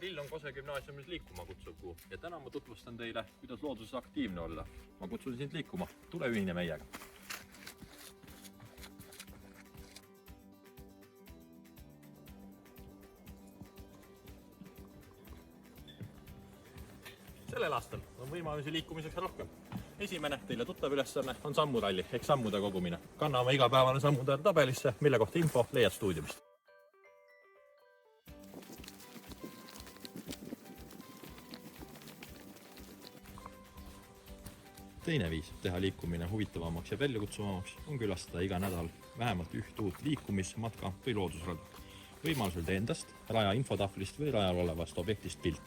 Aprill on Kose gümnaasiumis liikuma kutsuv kuu ja täna ma tutvustan teile, kuidas looduses aktiivne olla. Ma kutsun sind liikuma. Tule ühine meiega. Sellel aastal on võimalusi liikumiseks rohkem. Esimene teile tuttav ülesanne on sammuralli ehk sammude kogumine. Kanna oma igapäevane sammude tabelisse, mille kohta info leiad stuudiumist. Teine viis teha liikumine huvitavamaks ja väljakutsuvamaks on külastada iga nädal vähemalt üht uut liikumismatka või loodusrada. Võimalusel tee endast, raja infotahvlist või rajal olevast objektist pilt.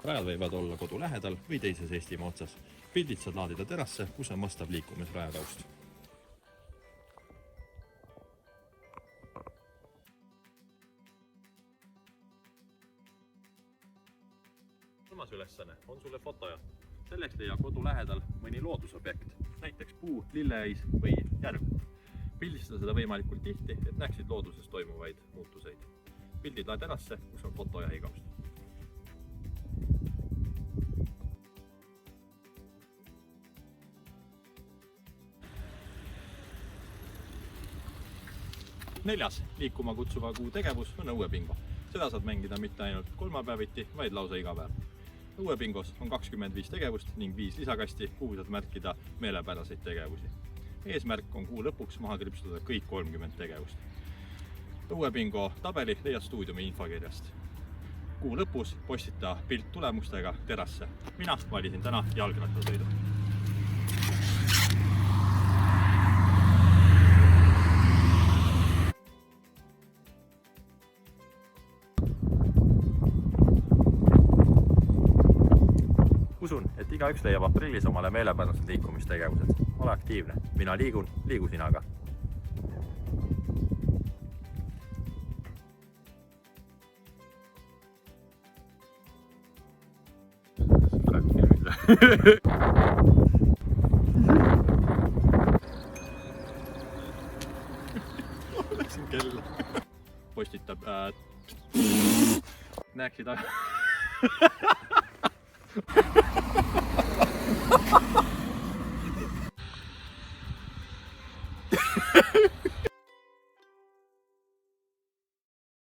Rajad võivad olla kodu lähedal või teises Eestimaa otsas. Pildid saad laadida terasse, kus on vastav liikumisrajataust. Kolmas ülesanne on sulle fotoja. Selleks leia kodu lähedal mõni loodusobjekt, näiteks puu, lilleäis või järv. Pildistada seda võimalikult tihti, et näeksid looduses toimuvaid muutuseid. Pildid lae terasse, kus on foto ja heigaust. Neljas liikuma kutsuva kuu tegevus on õuepingo. Seda saad mängida mitte ainult kolmapäeviti, vaid lausa iga päev. Õuepingos on 25 tegevust ning 5 lisakasti, kuhu saad märkida meelepäraseid tegevusi. Eesmärk on kuu lõpuks maha kriipsutada kõik 30 tegevust. Õuepingo tabeli leiad stuudiumi infokirjast. Kuu lõpus postita pilt tulemustega terasse. Mina valisin täna jalgrattasõidu. Usun, et igaüks leiab aprillis omale meelepärased liikumistegevused. Ole aktiivne. Mina liigun, liigu sina ka. Praegu filmid. Läksin kella. Postitab. Näeksid